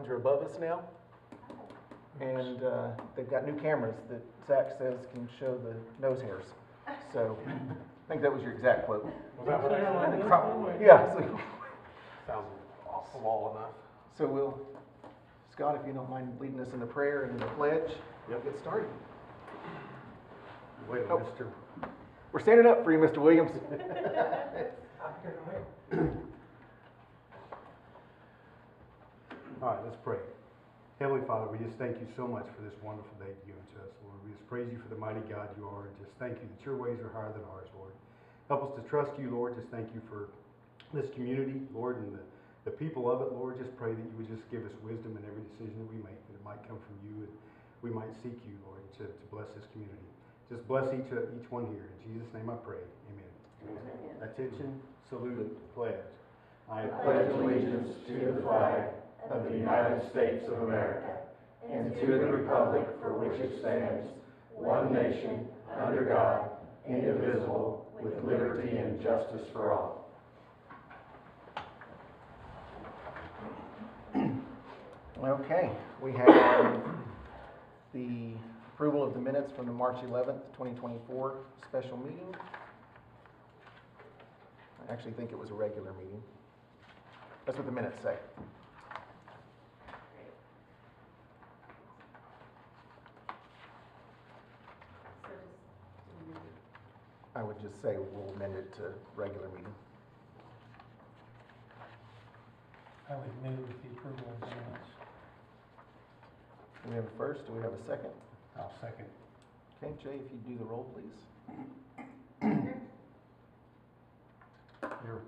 ones are above us now. And they've got new cameras that Zach says can show the nose hairs. So I think that was your exact quote. Was that what I said? Probably. Yeah. So, Sounds awful enough. so we'll, Scott, if you don't mind leading us in the prayer and the pledge, we'll get started. Wait, Oh. Mr. We're standing up for you, Mr. Williams. All right, let's pray. Heavenly Father, we just thank you so much for this wonderful day you've given to us, Lord. We just praise you for the mighty God you are, and just thank you that your ways are higher than ours, Lord. Help us to trust you, Lord. Just thank you for this community, Lord, and the people of it, Lord. Just pray that you would just give us wisdom in every decision that we make, that it might come from you, and we might seek you, Lord, to bless this community. Just bless each one here. In Jesus' name I pray. Amen. Amen. Attention, salute, pledge. I pledge allegiance to the flag of the United States of America and to the republic for which it stands, one nation, under God, indivisible, with liberty and justice for all. Okay, we have the approval of the minutes from the March 11th, 2024 special meeting. I actually think it was a regular meeting. That's what the minutes say. I would just say we'll amend it to regular meeting. I would move the approval of the minutes. Do we have a first? Do we have a second? I'll second. Okay, Jay, if you do the roll, please. Here.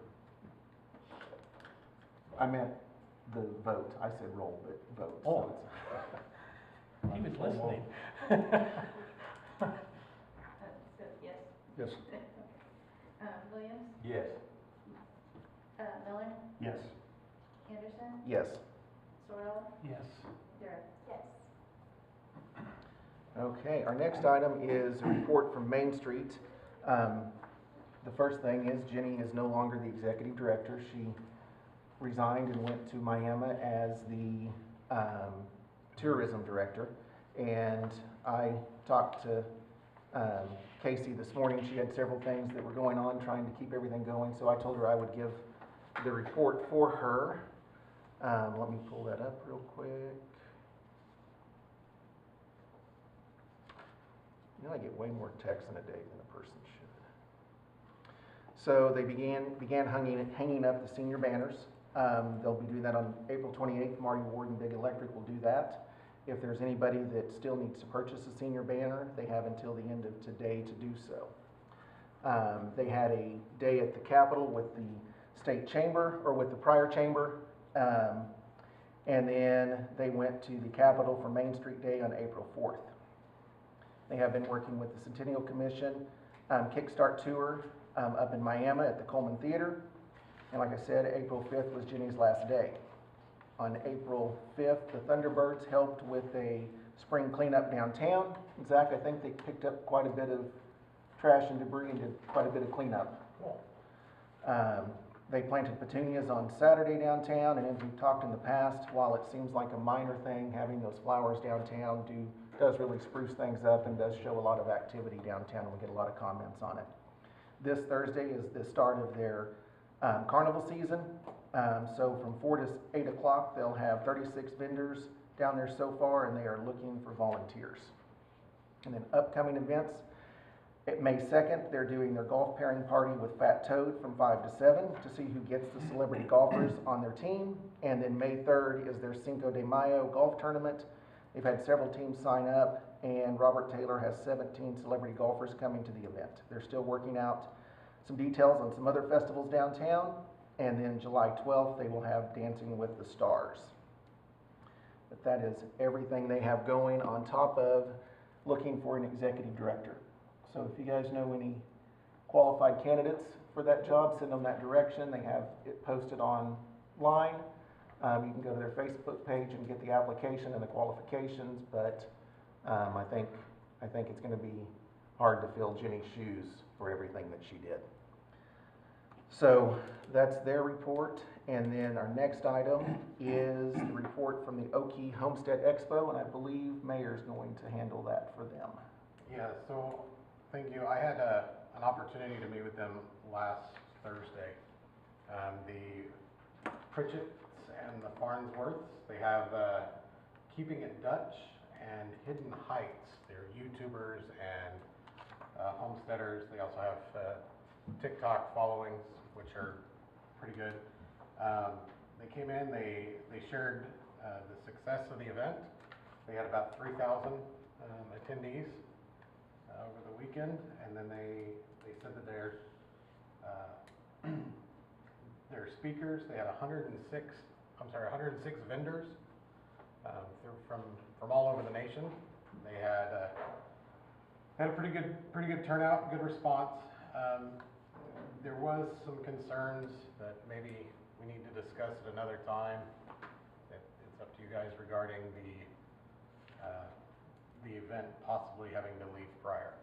I meant the vote. I said roll, but vote. Oh. So He was listening. Yes. Williams, Yes. Miller, Yes. Anderson, yes. Sorrell, Yes. Durham. Yes. Okay, our next item is a report from Main Street. The first thing is Jenny is no longer the executive director. She resigned and went to Miami as the tourism director. And I talked to Casey this morning. She had several things that were going on, trying to keep everything going. So I told her I would give the report for her. Let me pull that up real quick. You know, I get way more texts in a day than a person should. So they began hanging up the senior banners. They'll be doing that on April 28th. Marty Ward and Big Electric will do that. If there's anybody that still needs to purchase a senior banner, they have until the end of today to do so. They had a day at the Capitol with the state chamber, or with the Pryor chamber, and then they went to the Capitol for Main Street Day on April 4th. They have been working with the Centennial Commission Kickstart Tour up in Miami at the Coleman Theater. And like I said, April 5th was Jenny's last day. On April 5th, the Thunderbirds helped with a spring cleanup downtown. Zach, I think they picked up quite a bit of trash and debris and did quite a bit of cleanup. They planted petunias on Saturday downtown, and as we've talked in the past, while it seems like a minor thing, having those flowers downtown does really spruce things up and does show a lot of activity downtown, and we get a lot of comments on it. This Thursday is the start of their carnival season. So from 4 to 8 o'clock, they'll have 36 vendors down there so far, and they are looking for volunteers. And then upcoming events, at May 2nd, they're doing their golf pairing party with Fat Toad from 5 to 7 to see who gets the celebrity golfers on their team. And then May 3rd is their Cinco de Mayo golf tournament. They've had several teams sign up, and Robert Taylor has 17 celebrity golfers coming to the event. They're still working out some details on some other festivals downtown. And then July 12th, they will have Dancing with the Stars. But that is everything they have going, on top of looking for an executive director. So if you guys know any qualified candidates for that job, send them that direction. They have it posted online. You can go to their Facebook page and get the application and the qualifications, but I think it's going to be hard to fill Jenny's shoes for everything that she did. So that's their report, And then our next item is the report from the Okie Homestead Expo, and I believe Mayor's going to handle that for them. Yeah, so, thank you. I had an opportunity to meet with them last Thursday. The Pritchett's and the Farnsworths, they have Keeping It Dutch and Hidden Heights. They're YouTubers and homesteaders. They also have TikTok followings, which are pretty good. They came in, they shared the success of the event. They had about 3,000 attendees over the weekend, and then they said that their speakers, they had 106 vendors from all over the nation. They had a pretty good turnout, good response. There was some concerns that maybe we need to discuss at another time. It's up to you guys regarding the event possibly having to leave Pryor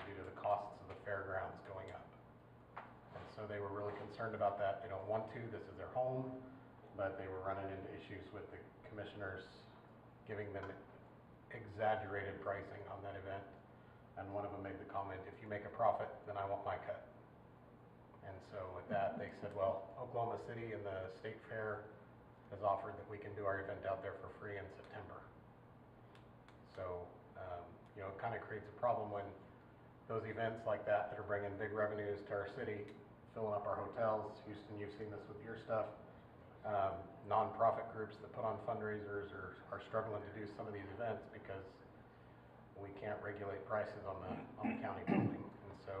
due to the costs of the fairgrounds going up. And so they were really concerned about that. They don't want to, this is their home, but they were running into issues with the commissioners giving them exaggerated pricing on that event. And one of them made the comment, if you make a profit, then I want my cut. And so with that, they said, well, Oklahoma City and the State Fair has offered that we can do our event out there for free in September. So, you know, it kind of creates a problem when those events like that are bringing big revenues to our city, filling up our hotels. Houston, you've seen this with your stuff. Non-profit groups that put on fundraisers are struggling to do some of these events because we can't regulate prices on the county building. And so,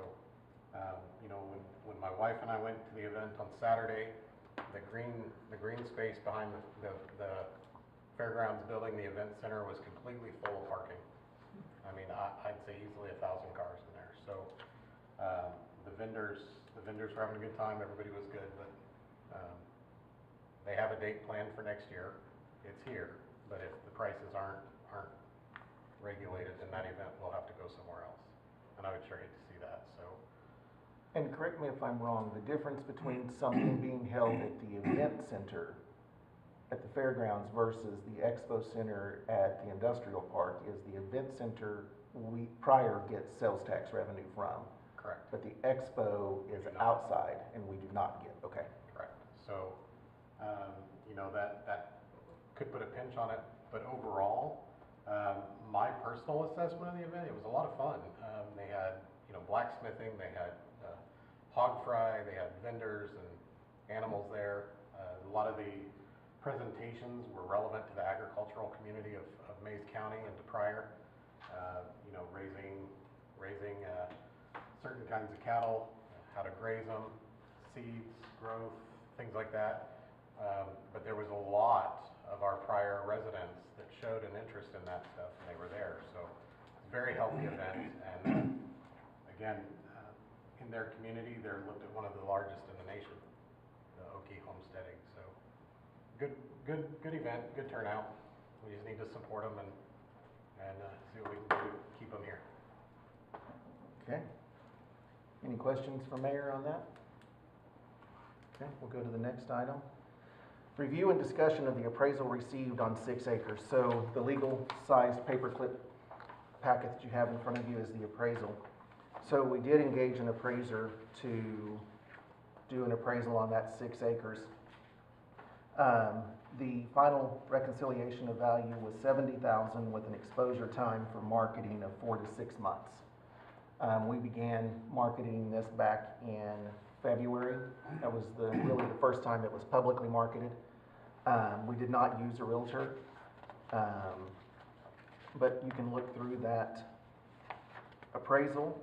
you know, when my wife and I went to the event on Saturday, the green space behind the fairgrounds building, the event center, was completely full of parking. I mean, I'd say easily 1,000 cars in there. So the vendors were having a good time. Everybody was good, but they have a date planned for next year. It's here, but if the prices aren't regulated, then that event will have to go somewhere else. And I would sure hate to see that. So. And correct me if I'm wrong, the difference between something being held at the event center at the fairgrounds versus the expo center at the industrial park is the event center Pryor gets sales tax revenue from. Correct. But the expo is outside and we do not get, okay. Correct. So, you know, that could put a pinch on it, but overall, my personal assessment of the event, it was a lot of fun. They had, you know, blacksmithing, they had hog fry, they had vendors and animals there. A lot of the presentations were relevant to the agricultural community of Mays County and to Pryor. You know, raising certain kinds of cattle, how to graze them, seeds, growth, things like that. But there was a lot of our Pryor residents that showed an interest in that stuff, and they were there. So it's a very healthy event. And again, in their community, they're looked at one of the largest in the nation, the Okie homesteading. So good event, good turnout. We just need to support them and see what we can do to keep them here. Okay. Any questions for Mayor on that? Okay, we'll go to the next item. Review and discussion of the appraisal received on 6 acres. So the legal-sized paperclip packet that you have in front of you is the appraisal. So we did engage an appraiser to do an appraisal on that 6 acres. The final reconciliation of value was $70,000 with an exposure time for marketing of 4 to 6 months. We began marketing this back in February. That was really the first time it was publicly marketed. We did not use a realtor, but you can look through that appraisal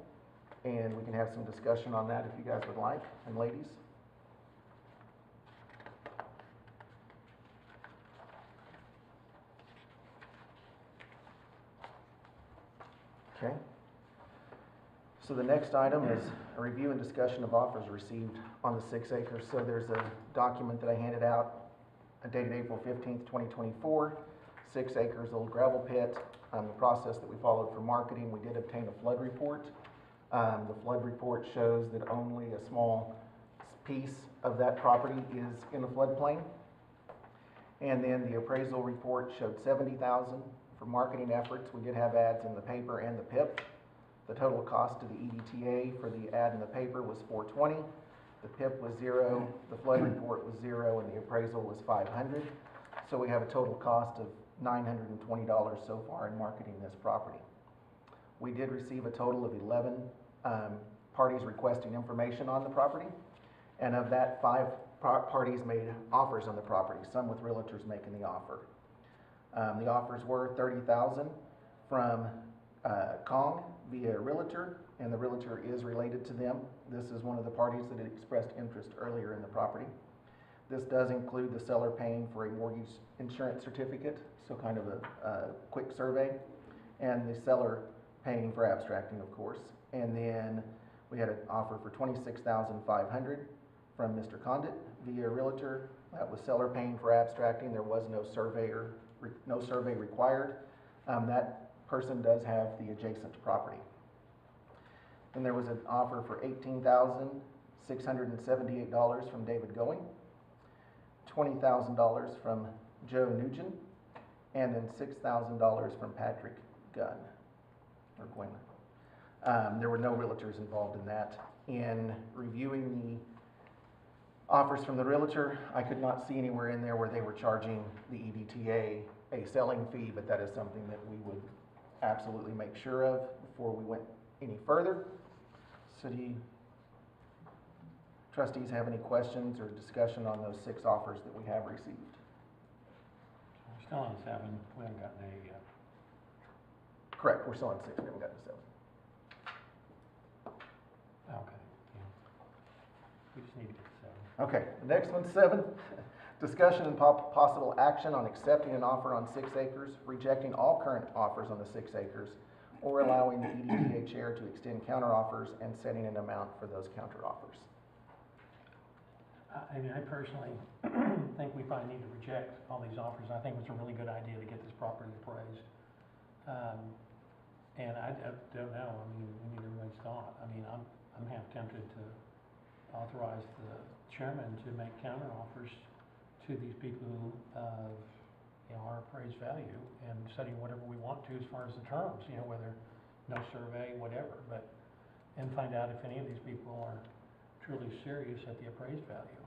and we can have some discussion on that if you guys would like, and ladies. Okay. So the next item is a review and discussion of offers received on the 6 acres. So there's a document that I handed out dated April 15th, 2024, 6 acres old gravel pit. The process that we followed for marketing, we did obtain a flood report. The flood report shows that only a small piece of that property is in a floodplain. And then the appraisal report showed 70,000 for marketing efforts. We did have ads in the paper and the PIP. The total cost to the EDTA for the ad in the paper was 420. The PIP was 0, the flood report was 0, and the appraisal was 500. So we have a total cost of $920 so far in marketing this property. We did receive a total of 11 parties requesting information on the property. And of that, 5 parties made offers on the property, some with realtors making the offer. The offers were $30,000 from Kong via realtor, and the realtor is related to them. This is one of the parties that had expressed interest earlier in the property. This does include the seller paying for a mortgage insurance certificate, so kind of a quick survey, and the seller paying for abstracting, of course. And then we had an offer for $26,500 from Mr. Condit via realtor. That was seller paying for abstracting. There was no survey required. That person does have the adjacent property. Then there was an offer for $18,678 from David Going, $20,000 from Joe Nugent, and then $6,000 from Patrick Gunn, or Gwynn. There were no realtors involved in that. In reviewing the offers from the realtor, I could not see anywhere in there where they were charging the EDTA a selling fee, but that is something that we would absolutely make sure of before we went any further. So do you trustees have any questions or discussion on those 6 offers that we have received? We're still on 7, we haven't gotten A yet. Correct, we're still on 6, we haven't gotten to 7. Okay, yeah. We just need to get to 7. Okay, the next one's 7. Discussion and possible action on accepting an offer on 6 acres, rejecting all current offers on the 6 acres, or allowing the EDTA chair to extend counteroffers and setting an amount for those counteroffers. I mean, I personally think we probably need to reject all these offers. I think it's a really good idea to get this property appraised. And I don't know, I mean, we need everybody's thought. I mean, I'm half tempted to authorize the chairman to make counteroffers to these people who, our appraised value, and setting whatever we want to as far as the terms, whether no survey, whatever, and find out if any of these people are truly serious at the appraised value.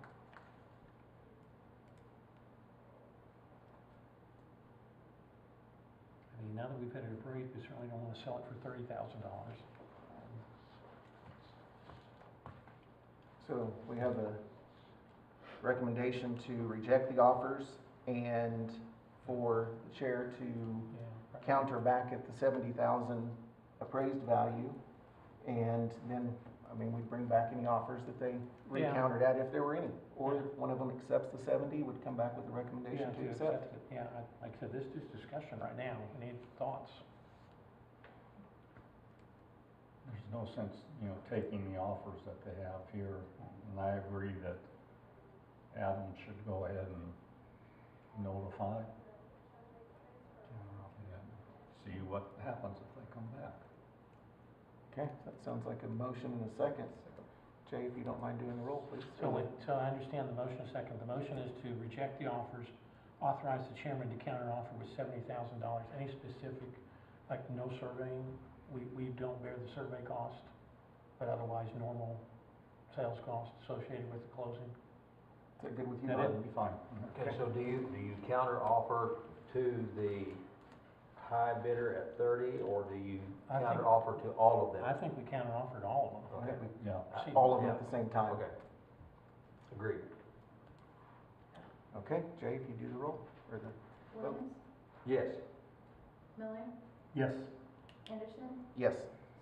I mean, now that we've had it appraised, we certainly don't want to sell it for $30,000. So we have a recommendation to reject the offers and for the chair to counter back at the 70,000 appraised value. And then, I mean, we'd bring back any offers that they recountered at if there were any. Or if one of them accepts the 70, would come back with a recommendation to accept. it. Yeah, like I said, this is discussion right now. We need thoughts. There's no sense, taking the offers that they have here, and I agree that Adam should go ahead and notify and see what happens if they come back. Okay, that sounds like a motion and a second. Jay, if you don't mind doing the roll, please. So I understand the motion a second. The motion is to reject the offers, authorize the chairman to counteroffer with $70,000. Any specific, like no surveying, we don't bear the survey cost, but otherwise normal sales cost associated with the closing. Is that good with you? That Bob? That'd be fine. Okay, so do you counter offer to the high bidder at 30, or do you I think- counter offer to all of them? I think we counteroffered all of them. I think we Yeah. See, all of them Yeah. at the same time. Okay. Agreed. Okay, Jay, if you do the roll, or the, Williams, Yes. Miller, Yes. Anderson, yes.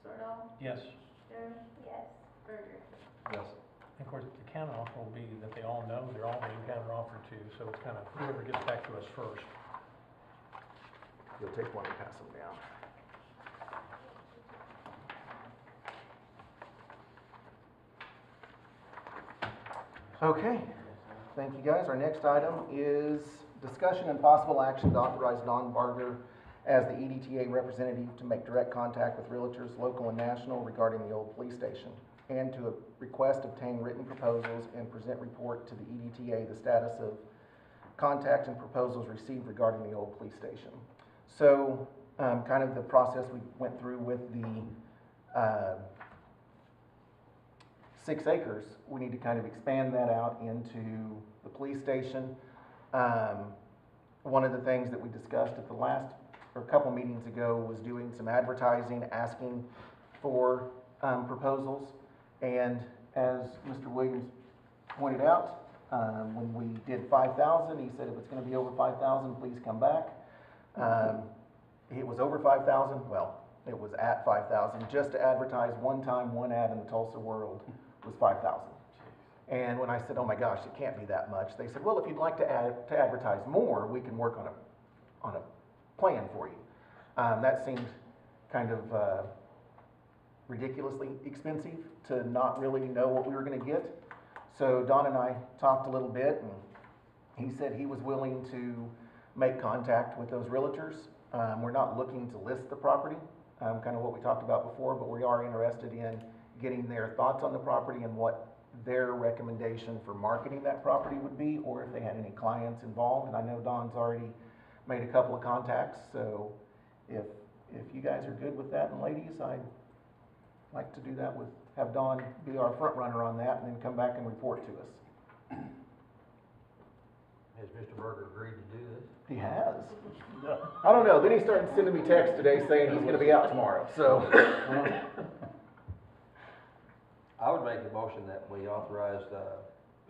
Sorrell, Yes. Stern. Yes. Berger. Yes. Of course, the counteroffer will be that they all know they're all being counteroffered to, so it's kind of whoever gets back to us first. You'll take one and pass them down. Okay, thank you guys. Our next item is discussion and possible action to authorize Don Barger as the EDTA representative to make direct contact with realtors, local and national, regarding the old police station. and to request, obtain written proposals, and present report to the EDTA the status of contact and proposals received regarding the old police station. So, kind of the process we went through with the 6 acres, we need to kind of expand that out into the police station. One of the things that we discussed at the last, or a couple meetings ago, was doing some advertising, asking for proposals. And as Mr. Williams pointed out, when we did 5,000, he said if it's gonna be over 5,000, please come back. It was over 5,000, well, it was at 5,000, just to advertise one time, one ad in the Tulsa World was 5,000. And when I said, oh my gosh, it can't be that much, they said, well, if you'd like to advertise more, we can work on a plan for you. That seemed kind of ridiculously expensive to not really know what we were gonna get. So Don and I talked a little bit, and he said he was willing to make contact with those realtors. We're not looking to list the property, kind of what we talked about before, but we are interested in getting their thoughts on the property and what their recommendation for marketing that property would be, or if they had any clients involved. And I know Don's already made a couple of contacts, so if you guys are good with that, and ladies, I'd like to do that with, have Don be our front runner on that, and then come back and report to us. Has Mr. Berger agreed to do this? He has. I don't know, then he started sending me texts today saying he's gonna be out tomorrow, so. I would make the motion that we authorize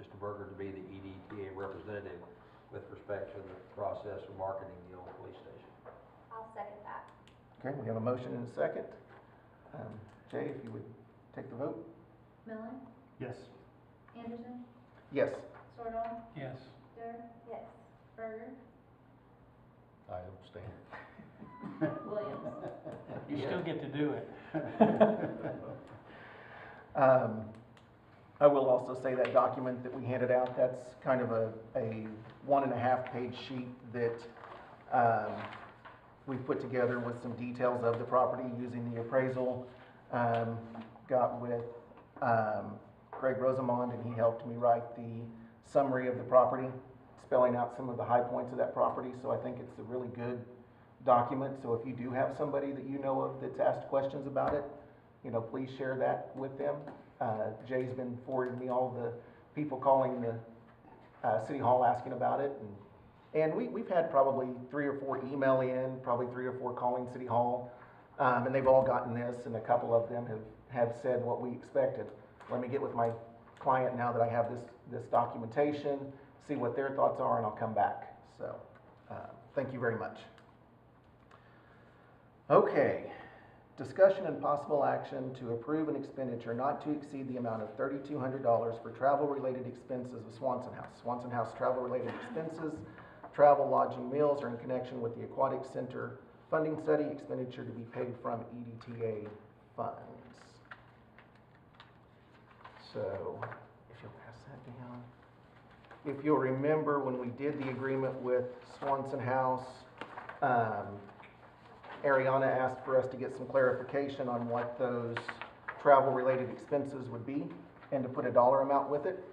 Mr. Berger to be the EDTA representative with respect to the process of marketing the old police station. I'll second that. Okay, we have a motion and a second. Jay, if you would take the vote? Miller, Yes. Anderson, Yes. Sordahl, Yes. Dur, yes. Berger, I abstain. Williams. You still get to do it. I will also say that document that we handed out, that's kind of a 1.5 page sheet that we put together with some details of the property using the appraisal. Got with Greg Rosamond, and he helped me write the summary of the property, spelling out some of the high points of that property. So I think it's a really good document. So if you do have somebody that you know of that's asked questions about it, you know, please share that with them. Jay's been forwarding me all the people calling the City Hall asking about it. And we've had probably 3 or 4 email in, probably 3 or 4 calling City Hall. And they've all gotten this, and a couple of them have said what we expected. Let me get with my client now that I have this documentation, see what their thoughts are, and I'll come back. So, thank you very much. Okay. Discussion and possible action to approve an expenditure not to exceed the amount of $3,200 for travel-related expenses of Swanson House. Swanson House travel-related expenses, travel, lodging, meals are in connection with the Aquatic Center funding study, expenditure to be paid from EDTA funds. So, if you'll pass that down. If you'll remember, when we did the agreement with Swanson House, Ariana asked for us to get some clarification on what those travel-related expenses would be and to put a dollar amount with it.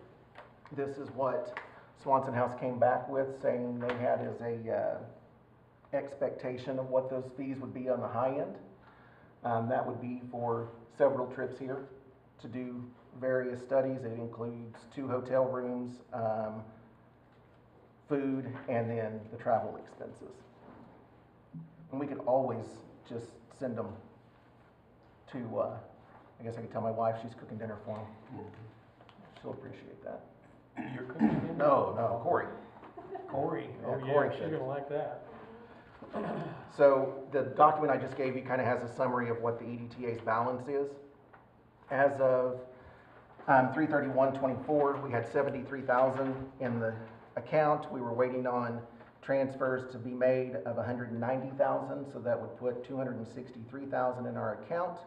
This is what Swanson House came back with, saying they had as a expectation of what those fees would be on the high end. That would be for several trips here to do various studies. It includes 2 hotel rooms, food, and then the travel expenses. And we could always just send them to, I guess I could tell my wife she's cooking dinner for them. She'll appreciate that. You're cooking dinner? No, Corey. Corey, Yeah, oh Corey yeah, she's said. gonna like that. So the document I just gave you kind of has a summary of what the EDTA's balance is. As of 3/31/24, we had $73,000 in the account. We were waiting on transfers to be made of $190,000, so that would put $263,000 in our account.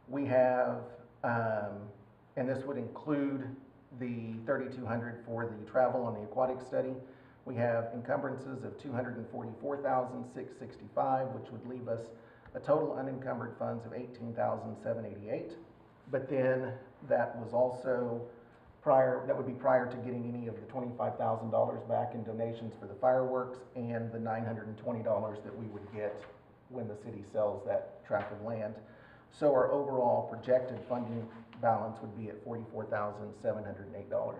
We have, and this would include the $3,200 for the travel on the aquatic study. We have encumbrances of $244,665, which would leave us a total unencumbered funds of $18,788. But then That was also prior, that would be prior to getting any of the $25,000 back in donations for the fireworks and the $920 that we would get when the city sells that tract of land. So our overall projected funding balance would be at $44,708.15.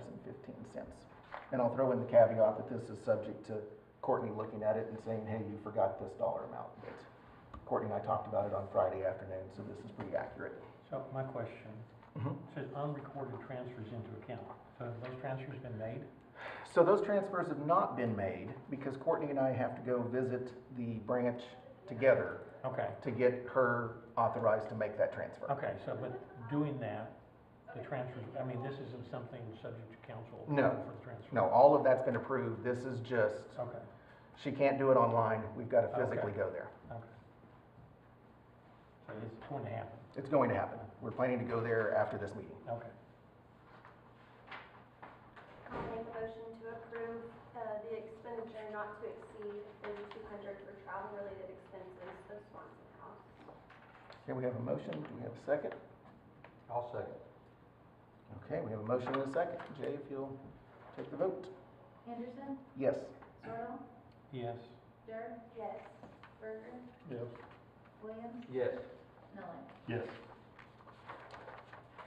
And I'll throw in the caveat that this is subject to Courtney looking at it and saying, hey, you forgot this dollar amount. But Courtney and I talked about it on Friday afternoon, so this is pretty accurate. So my question, Mhm. says unrecorded transfers into account. So have those transfers been made? So those transfers have not been made because Courtney and I have to go visit the branch together Okay, to get her authorized to make that transfer. okay, so but doing that, the transfers, I mean, this isn't something subject to council No. approval for the transfer? No, all of that's been approved. This is just, Okay, she can't do it online. We've got to Okay. physically go there. okay. So it's going to happen, It's going to happen. We're planning to go there after this meeting. okay. I'll make a motion to approve, the expenditure not to exceed $3,200 for travel-related expenses of Swanson House. Okay, we have a motion. Do we have a second? I'll second. Okay, we have a motion and a second. Jay, if you'll take the vote. Anderson, Yes. Sorrell, Yes. Dirk. Yes. Berger, Yes. Williams, Yes. Miller. Yes.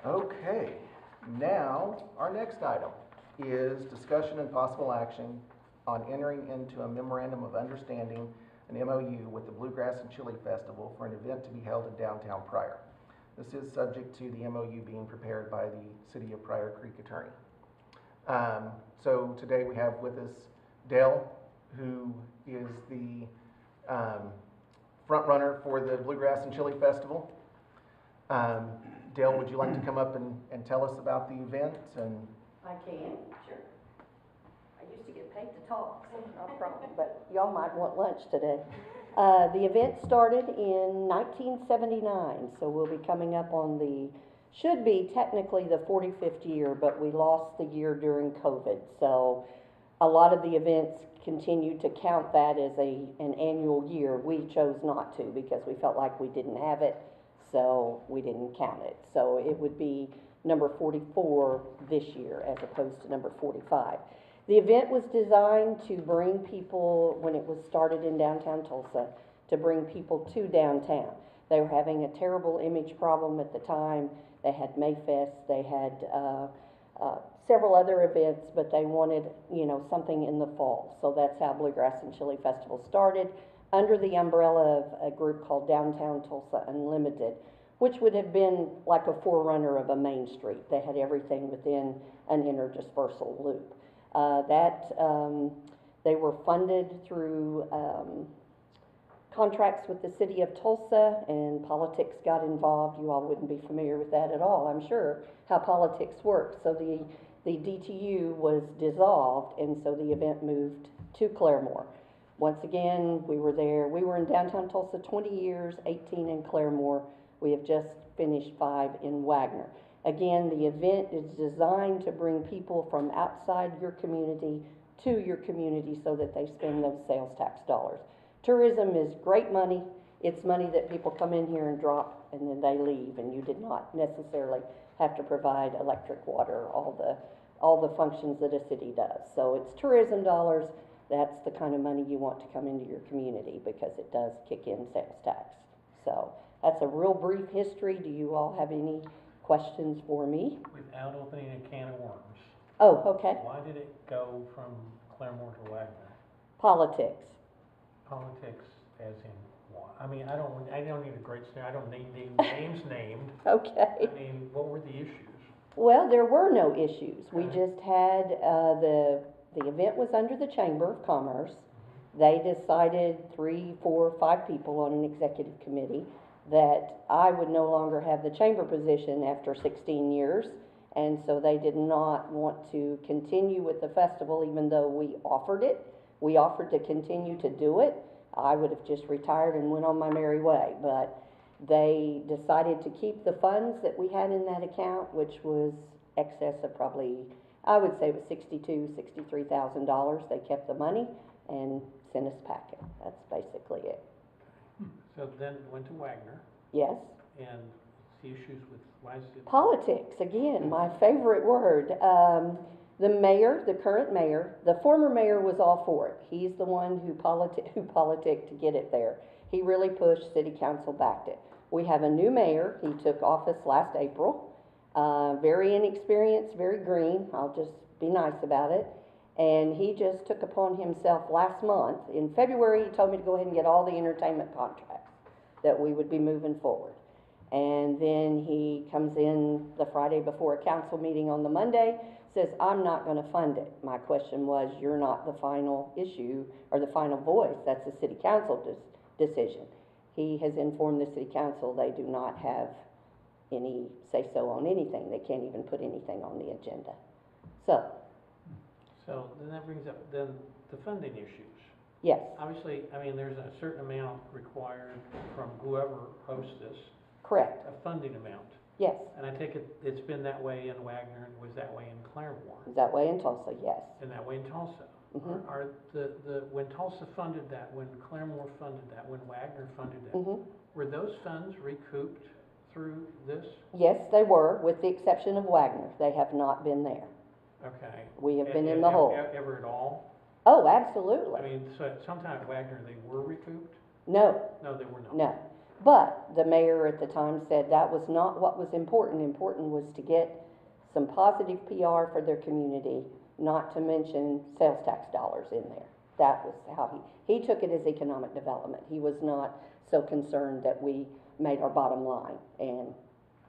Okay, now, our next item is discussion and possible action on entering into a memorandum of understanding, an MOU, with the Bluegrass and Chili Festival for an event to be held in downtown Pryor. This is subject to the MOU being prepared by the City of Pryor Creek attorney. So today we have with us Dale, who is the front runner for the Bluegrass and Chili Festival. Dale, would you like to come up and tell us about the event? And I can, sure. I used to get paid to talk, so not a problem, but y'all might want lunch today. The event started in 1979, so we'll be coming up on should be technically the 45th year, but we lost the year during COVID. So a lot of the events continue to count that as an annual year. We chose not to because we felt like we didn't have it, so we didn't count it. So it would be number 44 this year as opposed to number 45. The event was designed to bring people, when it was started in downtown Tulsa, to bring people to downtown. They were having a terrible image problem at the time. They had Mayfest, they had several other events, but they wanted, something in the fall. So that's how Bluegrass and Chili Festival started, under the umbrella of a group called Downtown Tulsa Unlimited, which would have been like a forerunner of a Main Street. They had everything within an interdispersal loop. They were funded through contracts with the city of Tulsa, and politics got involved. You all wouldn't be familiar with that at all, I'm sure, how politics works. So the DTU was dissolved, and so the event moved to Claremore. Once again, we were there. We were in downtown Tulsa 20 years, 18 in Claremore. We have just finished 5 in Wagner. Again, the event is designed to bring people from outside your community to your community so that they spend those sales tax dollars. Tourism is great money. It's money that people come in here and drop and then they leave, and you did not necessarily have to provide electric, water, all the functions that a city does. So it's tourism dollars. That's the kind of money you want to come into your community because it does kick in sales tax. So that's a real brief history. Do you all have any questions for me? Without opening a can of worms, Oh, okay. why did it go from Claremore to Wagner? Politics. Politics as in what? I mean, I don't need a great story, I don't need names named. Okay. I mean, what were the issues? Well, there were no issues. We Okay. just had, the event was under the Chamber of Commerce. They decided 3, 4, 5 people on an executive committee that I would no longer have the chamber position after 16 years. And so they did not want to continue with the festival, even though we offered it. We offered to continue to do it. I would have just retired and went on my merry way. But they decided to keep the funds that we had in that account, which was excess of probably, I would say it was $62,000, $63,000. They kept the money and sent us packing. That's basically it. So then it went to Wagner, Yes? and the issues with, why is it? Politics, again, my favorite word. The mayor, the current mayor, the former mayor was all for it. He's the one who politicked to get it there. He really pushed, city council backed it. We have a new mayor, he took office last April. Very inexperienced, very green, I'll just be nice about it. And he just took upon himself last month, in February, he told me to go ahead and get all the entertainment contracts, that we would be moving forward. And then he comes in the Friday before a council meeting on the Monday, says, I'm not gonna fund it. My question was, you're not the final issue, or the final voice, that's the city council decision. He has informed the city council they do not have any say-so on anything, they can't even put anything on the agenda. So then that brings up then the funding issues. Yes, Obviously, I mean, there's a certain amount required from whoever hosts this, correct, a funding amount. yes. And I take it, it's been that way in Wagner, and was that way in Claremore, That way in Tulsa, yes. and that way in Tulsa. Mhm. Are when Tulsa funded that, when Claremore funded that, when Wagner funded that, Mhm. were those funds recouped through this? Yes, they were, with the exception of Wagner. They have not been there. Okay. We have been in And the hole. Ever at all? Oh, I absolutely. mean, so sometime at Wagner, they were recouped? No, No, they were not. no. But the mayor at the time said that was not what was important. Important was to get some positive PR for their community, not to mention sales tax dollars in there. That was how he took it as economic development. He was not so concerned that we made our bottom line, and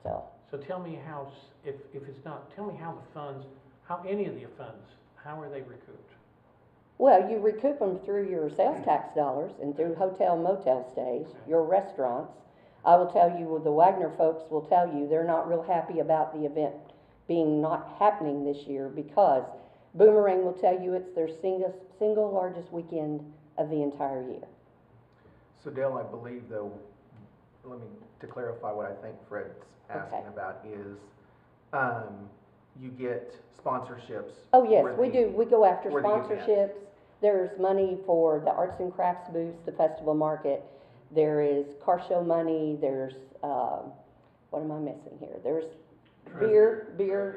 so. So tell me how, if it's not, tell me how the funds, how any of the funds, how are they recouped? Well, you recoup them through your sales tax dollars and through hotel motel stays, your restaurants. I will tell you, the Wagner folks will tell you, they're not real happy about the event being not happening this year because Boomerang will tell you it's their single largest weekend of the entire year. So Dale, I believe though, to clarify what I think Fred's asking Okay. about is, you get sponsorships. Oh, yes, for we the- do. We go after for the event. sponsorships. There's money for the arts and crafts booths, the festival market. There is car show money. There's, what am I missing here? There's beer,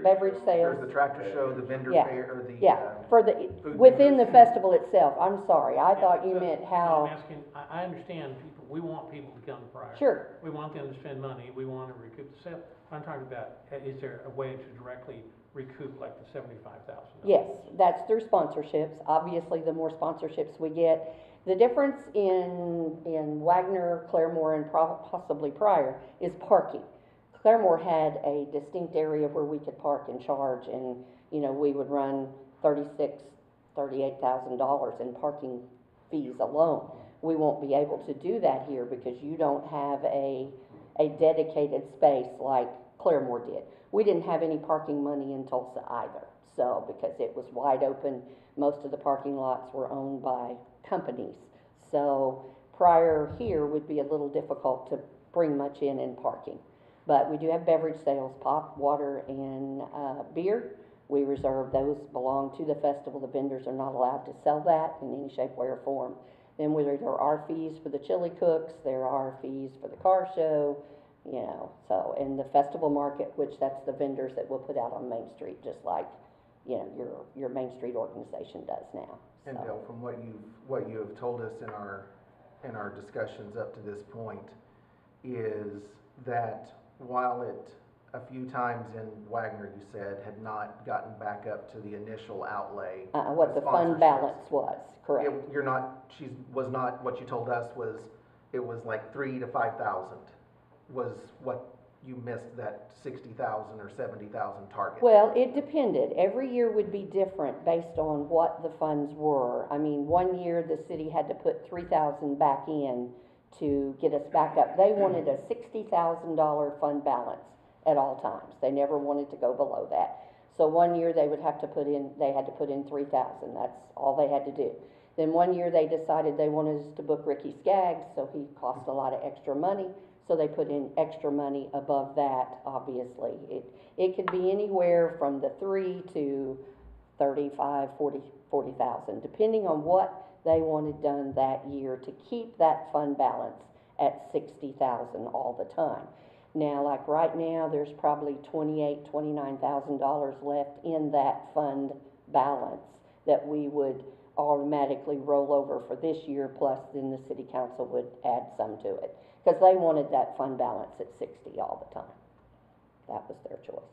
beverage sales. There's the tractor show, the vendor Yeah. fair, or the. Yeah, for the, food within the vendors. festival itself. I'm sorry. I Yeah, thought you so- meant no, how, I'm asking, I understand people, we want people to come to Pryor. sure. We want them to spend money, we want to recoup the sale. I'm talking about, is there a way to directly recoup like the $75,000? Yes, that's through sponsorships. Obviously, the more sponsorships we get. The difference in Wagner, Claremore, and possibly Pryor is parking. Claremore had a distinct area where we could park and charge, and, you know, we would run $38,000 in parking fees alone. We won't be able to do that here because you don't have a dedicated space like Claremore did. We didn't have any parking money in Tulsa either, so, because it was wide open, most of the parking lots were owned by companies. So Pryor here would be a little difficult to bring much in parking. But we do have beverage sales, pop, water, and beer. We reserve those, belong to the festival. The vendors are not allowed to sell that in any shape, way, or form. Then there are fees for the chili cooks, there are fees for the car show, you know, so, and the festival market, which that's the vendors that we'll put out on Main Street, just like, you know, your Main Street organization does now. And So. Dale, from what you have told us in our discussions up to this point, is that while it, a few times in Wagner, you said, had not gotten back up to the initial outlay. What the fund sponsorships. balance was, correct. Was not, what you told us was, it was like 3,000 to 5,000 was what you missed that 60,000 or 70,000 target. Well, it depended. Every year would be different based on what the funds were. I mean, one year the city had to put 3,000 back in to get us back up. They wanted a $60,000 fund balance at all times. They never wanted to go below that. So one year they had to put in 3,000. That's all they had to do. Then one year they decided they wanted us to book Ricky Skaggs, so he cost a lot of extra money. So they put in extra money above that, obviously. It could be anywhere from the 3 to 35, 40,000, depending on what they wanted done that year to keep that fund balance at 60,000 all the time. Now, like right now, there's probably $29,000 left in that fund balance that we would automatically roll over for this year, plus then the city council would add some to it. Because they wanted that fund balance at 60 all the time. That was their choice.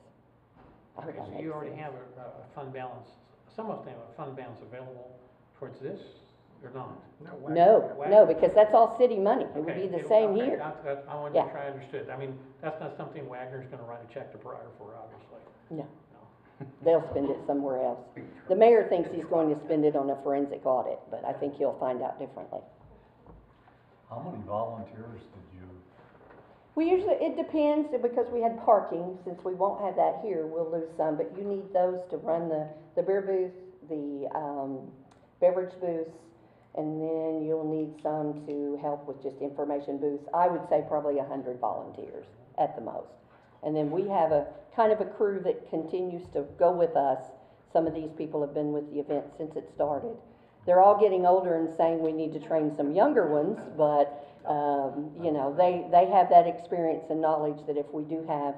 I hope Okay, that so makes you already sense. have a fund balance, some of them have a fund balance available towards this, or not? No, because that's all city money. It would be Okay, the same okay, here. I wanted to Yeah. make sure I understood. I mean, that's not something Wagner's gonna write a check to Pryor for, obviously. No. No. They'll spend it somewhere else. The mayor thinks he's going to spend it on a forensic audit, but I think he'll find out differently. How many volunteers did you, We usually, it depends, because we had parking, since we won't have that here, we'll lose some, but you need those to run the beer booth, the, beverage booths, and then you'll need some to help with just information booths. I would say probably 100 volunteers at the most. And then we have a, kind of a crew that continues to go with us. Some of these people have been with the event since it started. They're all getting older and saying we need to train some younger ones, but, you know, they have that experience and knowledge that if we do have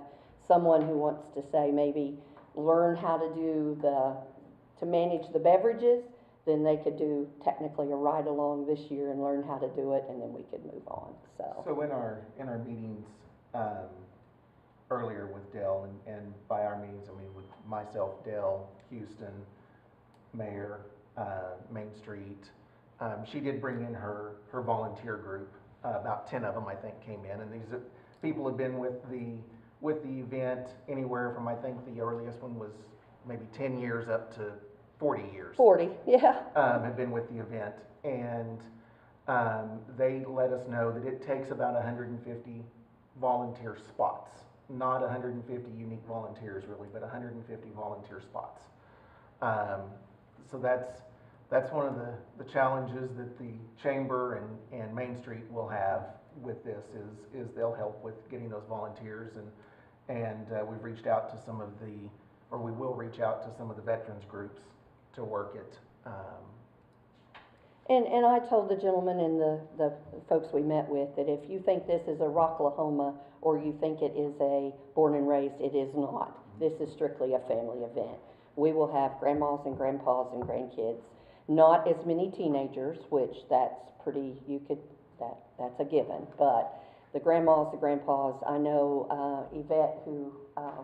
someone who wants to say maybe learn how to do to manage the beverages, then they could do technically a ride-along this year and learn how to do it, and then we could move on, so. So in our meetings, earlier with Dell, and by our meetings, I mean with myself, Dell, Houston, Mayor, Main Street, she did bring in her volunteer group, about 10 of them, I think, came in, and these people have been with the event anywhere from, I think, the earliest one was maybe 10 years up to 40 years. 40, yeah. Have been with the event, and they let us know that it takes about 150 volunteer spots, not 150 unique volunteers really, but 150 volunteer spots. So that's one of the challenges that the chamber and Main Street will have with this is they'll help with getting those volunteers, and we've reached out to some of we will reach out to some of the veterans groups to work it. And I told the gentleman and the folks we met with that if you think this is a Rocklahoma or you think it is a born and raised, it is not. This is strictly a family event. We will have grandmas and grandpas and grandkids, not as many teenagers, which that's pretty, that's a given, but the grandmas, the grandpas, I know Yvette, who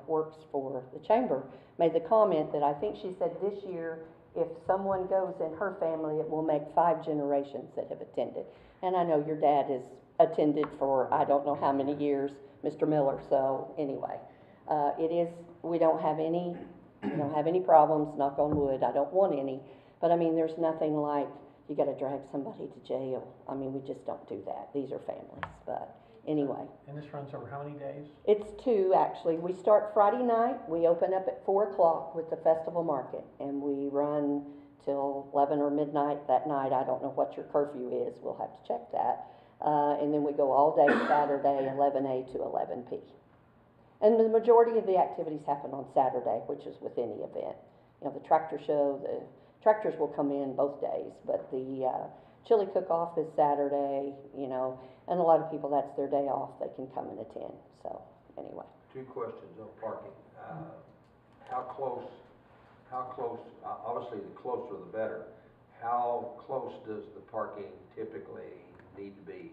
works for the chamber, made the comment that I think she said this year, if someone goes in her family, it will make 5 generations that have attended. And I know your dad has attended for I don't know how many years, Mr. Miller, so anyway. We don't have any problems, knock on wood, I don't want any, but I mean, there's nothing like you gotta drag somebody to jail. I mean, we just don't do that, these are families, but anyway. And this runs over how many days? It's 2, actually. We start Friday night, we open up at 4 o'clock with the festival market, and we run till 11 or midnight that night. I don't know what your curfew is, we'll have to check that. And then we go all day Saturday, 11 a to 11 p. And the majority of the activities happen on Saturday, which is with any event. You know, the tractor show, the tractors will come in both days, but the chili cook-off is Saturday, you know, and a lot of people, that's their day off, they can come and attend, so, anyway. 2 questions on parking. How close, obviously the closer the better, how close does the parking typically need to be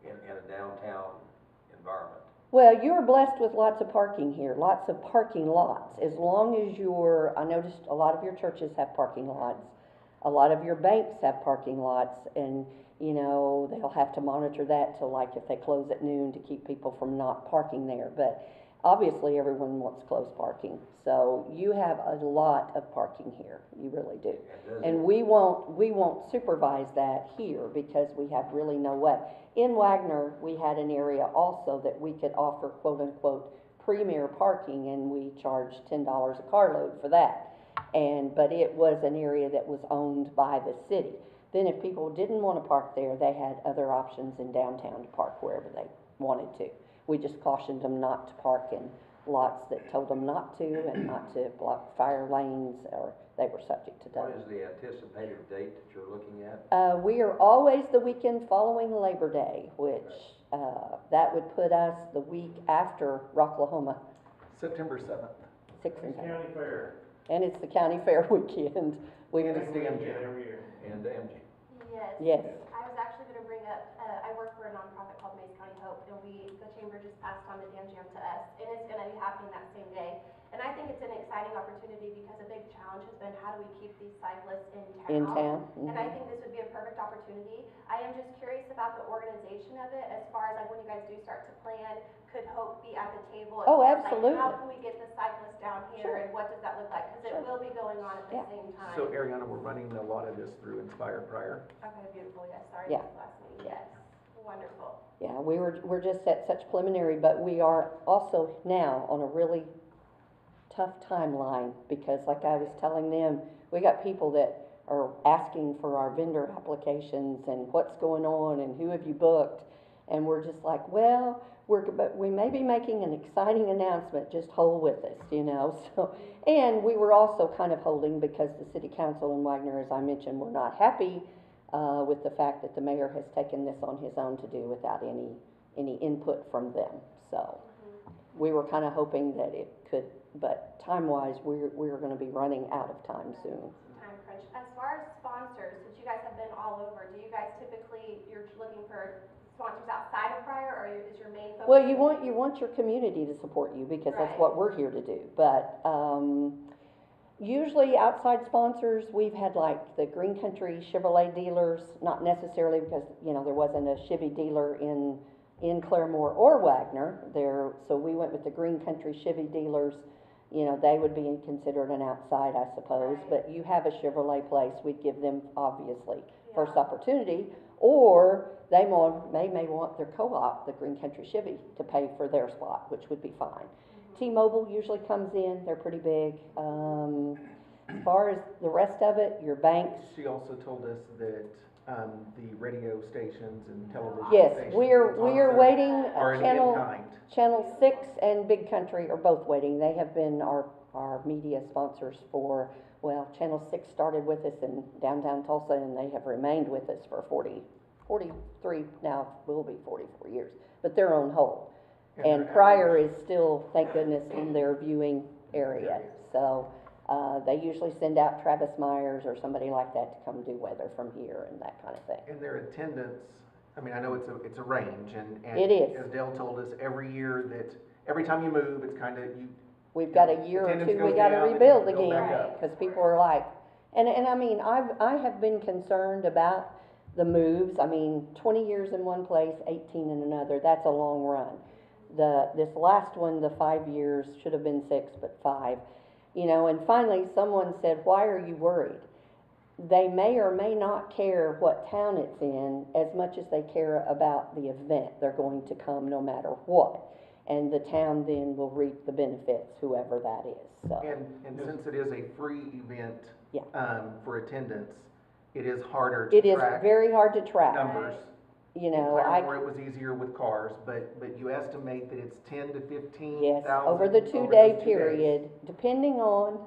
in a downtown environment? Well, you're blessed with lots of parking here, lots of parking lots. As long as I noticed a lot of your churches have parking lots, a lot of your banks have parking lots, and, you know, they'll have to monitor that till like if they close at noon to keep people from not parking there. But obviously everyone wants close parking, so you have a lot of parking here, you really do. And we won't supervise that here because we have really no way. In Wagner, we had an area also that we could offer quote-unquote premier parking, and we charged $10 a carload for that. But it was an area that was owned by the city. Then if people didn't want to park there, they had other options in downtown to park wherever they wanted to. We just cautioned them not to park in lots that told them not to and not to block fire lanes, or they were subject to What tow. is the anticipated date that you're looking at? We are always the weekend following Labor Day, which, that would put us the week after Rocklahoma, September 7th. 6 and 7. County Fair. And it's the county fair weekend. We, And it's the MJ. Every year. And MG. Yes. yes, I was actually gonna bring up, I work for a nonprofit called Mays County Hope, and the chamber just passed on the Dam Jam to us, and it's gonna be happening that same day. And I think it's an exciting opportunity because a big challenge has been how do we keep these cyclists in town? in town. And I think this would be a perfect opportunity. I am just curious about the organization of it, as far as like when you guys do start to plan, could Hope be at the table? as Oh, far as, like, absolutely. how can we get the cyclists down Sure. here, and what does that look like? Cause it Sure. will be going on at the Yeah. same time. So Ariana, we're running a lot of this through Inspire Pryor. Okay, beautiful, yes, sorry, Yeah. this last meeting, yes, wonderful. Yeah, we're just at such preliminary, but we are also now on a really tough timeline, because like I was telling them, we got people that are asking for our vendor applications and what's going on and who have you booked, and we're just like, well, but we may be making an exciting announcement, just hold with us, you know, so. And we were also kind of holding because the city council in Wagner, as I mentioned, were not happy with the fact that the mayor has taken this on his own to do without any input from them. So we were kind of hoping that it could, but time-wise, we're going to be running out of time soon. Time crunch. As far as sponsors, since you guys have been all over, do you guys typically, you're looking for sponsors outside of Pryor, or is your main focus? Well, you want your community to support you, because that's Right. what we're here to do. But usually outside sponsors, we've had like the Green Country Chevrolet dealers, not necessarily because, you know, there wasn't a Chevy dealer in Claremore or Wagner there, so we went with the Green Country Chevy dealers. You know, they would be considered an outside, I suppose, Right. but you have a Chevrolet place, we'd give them obviously first Yeah. opportunity, or they may want their co-op, the Green Country Chevy, to pay for their spot, which would be fine. T-Mobile usually comes in, they're pretty big. As far as the rest of it, your banks, She also told us that the radio stations and television yes, stations. we are also waiting, Are an in-kind. Channel 6 and Big Country are both waiting. They have been our media sponsors for, well, Channel 6 started with us in downtown Tulsa, and they have remained with us for 43, now will be 44 years, but they're on hold. And they're Pryor is still, thank goodness, in their viewing area. So, they usually send out Travis Myers or somebody like that to come do weather from here and that kind of thing. And their attendance, I mean, I know it's a range, and It is. as Dale told us, every year that, every time you move, it's kind of, We've got a year or Attendance two, we goes gotta down, then you rebuild build back again, up. because people are like, and I mean, I have been concerned about the moves. I mean, 20 years in one place, 18 in another, that's a long run. This last one, the 5 years, should have been 6, but 5. You know, and finally someone said, why are you worried? They may or may not care what town it's in as much as they care about the event. They're going to come no matter what. And the town then will reap the benefits, whoever that is, so. and since it is a free event, Yeah. for attendance, it is harder It to is track very hard to track. numbers. You In know, Claremore, it was easier with cars, but you estimate that it's 10 to 15,000. yes, over the those 2 2 day days. period, depending on,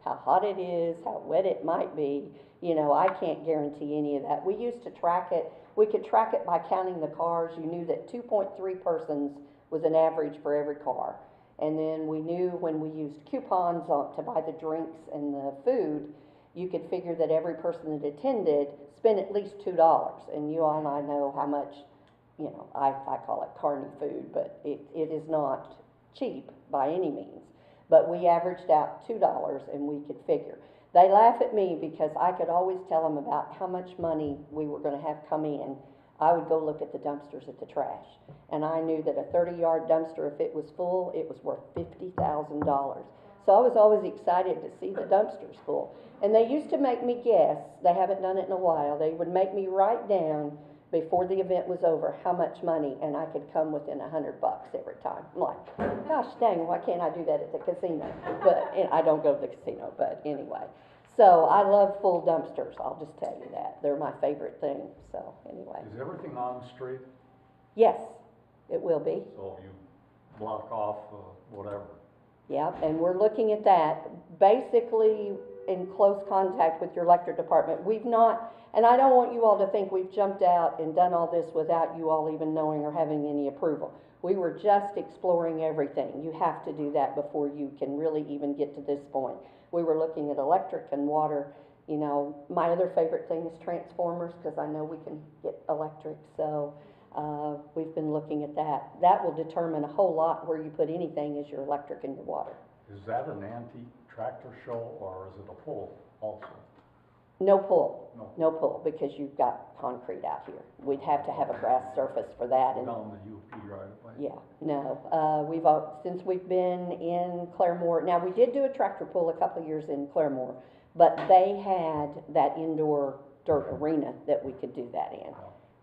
how hot it is, how wet it might be, you know, I can't guarantee any of that. We used to track it, we could track it by counting the cars. You knew that 2.3 persons was an average for every car. And then we knew when we used coupons to buy the drinks and the food, you could figure that every person that attended spent at least $2. And you all and I know how much, you know, I call it carny food, but it is not cheap by any means. But we averaged out $2 and we could figure. They laugh at me because I could always tell them about how much money we were gonna have come in. I would go look at the dumpsters at the trash. And I knew that a 30-yard dumpster, if it was full, it was worth $50,000. So I was always excited to see the dumpsters full. And they used to make me guess, they haven't done it in a while, they would make me write down before the event was over how much money, and I could come within $100 every time. I'm like, gosh dang, why can't I do that at the casino? But, and I don't go to the casino, but anyway. So I love full dumpsters, I'll just tell you that. They're my favorite thing, so anyway. Is everything on the street? Yes, it will be. So you block off, whatever. Yep, and we're looking at that, basically in close contact with your electric department. We've not, and I don't want you all to think we've jumped out and done all this without you all even knowing or having any approval. We were just exploring everything. You have to do that before you can really even get to this point. We were looking at electric and water. You know, my other favorite thing is transformers, because I know we can get electric, so we've been looking at that. That will determine a whole lot where you put anything is your electric and your water. Is that an antique tractor show, or is it a pull also? No pull, No. no pull, because you've got concrete out here. We'd have to have a grass surface for that, and Down the UP right away? yeah, no, since we've been in Claremore, now we did do a tractor pull a couple of years in Claremore, but they had that indoor dirt arena that we could do that in.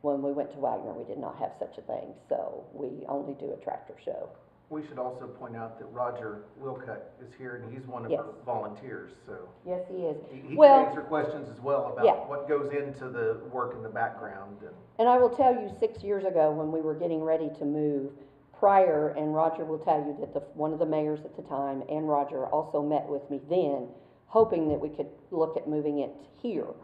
When we went to Wagner, we did not have such a thing, so we only do a tractor show. We should also point out that Roger Wilcutt is here, and he's one of Yes. our volunteers, so Yes, he is. he can Well, answer questions as well Yeah. about what goes into the work in the background. and I will tell you, 6 years ago, when we were getting ready to move, Pryor, and Roger will tell you that one of the mayors at the time, and Roger, also met with me then, hoping that we could look at moving it here.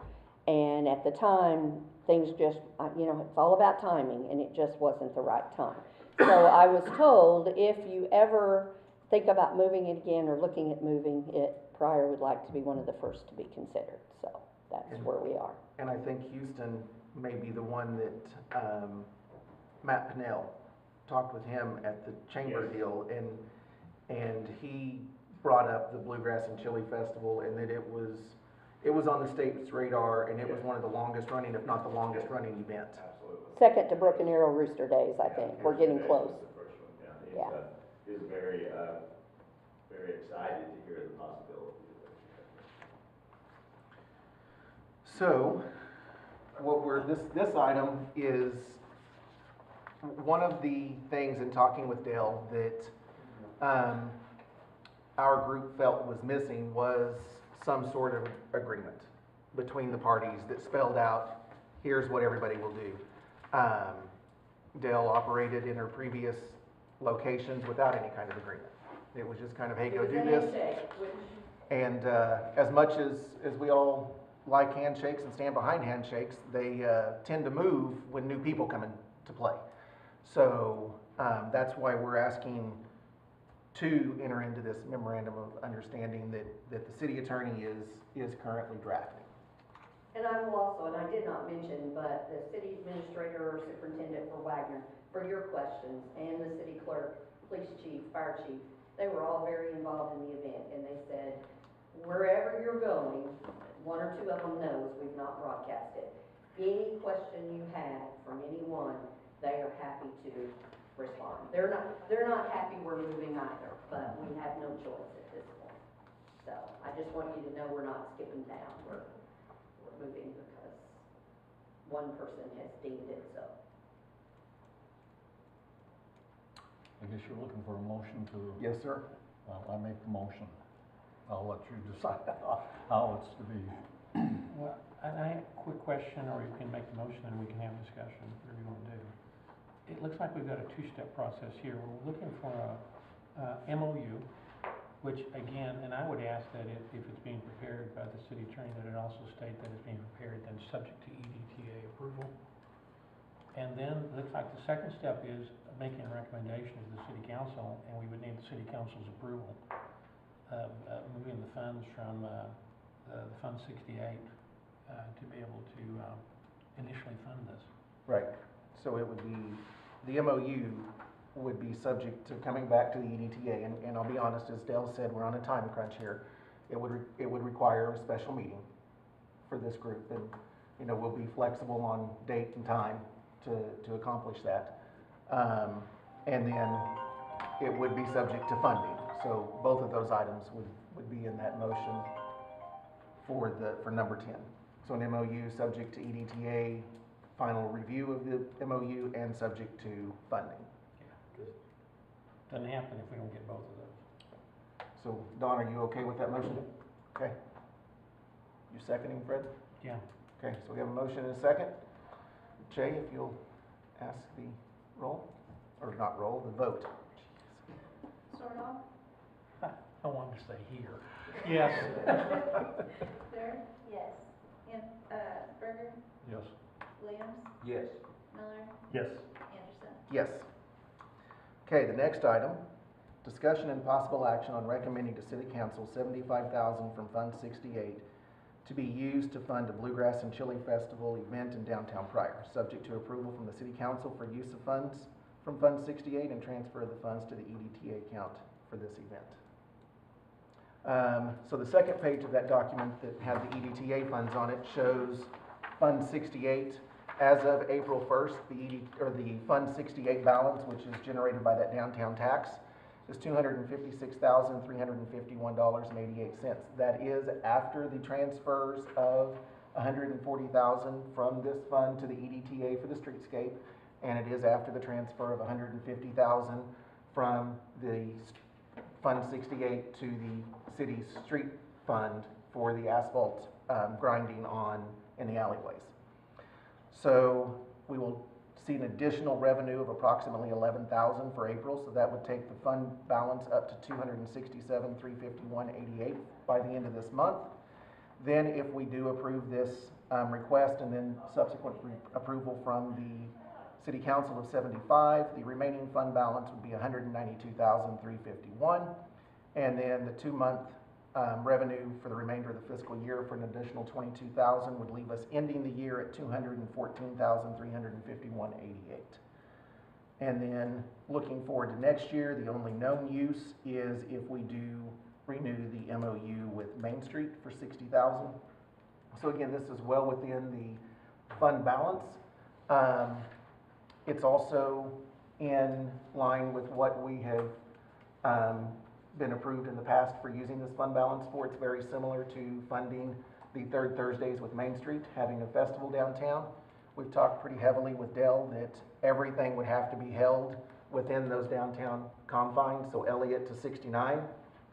And at the time, things just, you know, it's all about timing, and it just wasn't the right time. So I was told, if you ever think about moving it again or looking at moving it, Pryor would like to be one of the first to be considered. So that's where we are. And I think Houston may be the one that, Matt Pinnell, talked with him at the chamber deal, and he brought up the Bluegrass and Chili Festival, and that it was on the state's radar, and it was one of the longest running, if not the longest running event. Second to Brook and Arrow Rooster Days, I think. We're getting close. Yeah. He's very, very excited to hear the possibility of it. So, this item is one of the things in talking with Dale that, our group felt was missing was some sort of agreement between the parties that spelled out, here's what everybody will do. Dale operated in her previous locations without any kind of agreement. It was just kind of, hey, go do this. And as much as we all like handshakes and stand behind handshakes, they tend to move when new people come into play. So that's why we're asking to enter into this memorandum of understanding that the city attorney is currently drafting. And I will also, and I did not mention, but the city administrator or superintendent for Wagner, for your questions, and the city clerk, police chief, fire chief, they were all very involved in the event, and they said, wherever you're going, one or two of them knows we've not broadcast it. Any question you have from anyone, they are happy to respond. They're not happy we're moving either, but we have no choice at this point. So I just want you to know we're not skipping town. We're moving because one person has deemed it so. I guess you're looking for a motion to? Yes, sir. Well, I make the motion. I'll let you decide how it's to be. Well, and I have a quick question, or you can make the motion and we can have discussion, whatever you want to do. It looks like we've got a two-step process here. We're looking for a MOU, which again, and I would ask that if it's being prepared by the city attorney, that it also state that it's being prepared then subject to EDTA approval. And then it looks like the second step is making a recommendation to the city council, and we would need the city council's approval of moving the funds from the Fund 68 to be able to initially fund this. Right. So it would be, the MOU would be subject to coming back to the EDTA, and I'll be honest, as Dale said, we're on a time crunch here. It would require a special meeting for this group, and, you know, we'll be flexible on date and time to accomplish that. And then it would be subject to funding. So both of those items would be in that motion for number 10. So an MOU subject to EDTA, final review of the MOU, and subject to funding. Doesn't happen if we don't get both of those. So Don, are you okay with that motion? Okay. You seconding, Fred? Yeah. Okay, so we have a motion and a second. Jay, if you'll ask the roll, or not roll, the vote. Counselor Hall? I wanted to say here. Yes. Sarah? Yes. Berger? Yes. Williams? Yes. Miller? Yes. Anderson? Yes. Okay, the next item, discussion and possible action on recommending to City Council $75,000 from Fund 68 to be used to fund a Bluegrass and Chili Festival event in downtown Pryor, subject to approval from the City Council for use of funds from Fund 68 and transfer of the funds to the EDTA account for this event. So the second page of that document that had the EDTA funds on it shows Fund 68. As of April 1st, the Fund 68 balance, which is generated by that downtown tax, is $256,351.88. That is after the transfers of $140,000 from this fund to the EDTA for the streetscape, and it is after the transfer of $150,000 from the Fund 68 to the city's street fund for the asphalt grinding in the alleyways. So we will see an additional revenue of approximately $11,000 for April, so that would take the fund balance up to $267,351.88 by the end of this month. Then if we do approve this request and then subsequent approval from the City Council of 75, the remaining fund balance would be $192,351. And then the 2-month revenue for the remainder of the fiscal year for an additional $22,000 would leave us ending the year at $214,351.88. And then looking forward to next year, the only known use is if we do renew the MOU with Main Street for $60,000. So again, this is well within the fund balance. It's also in line with what we have been approved in the past for using this fund balance for. It's very similar to funding the third Thursdays with Main Street, having a festival downtown. We've talked pretty heavily with Dell that everything would have to be held within those downtown confines. So Elliott to 69,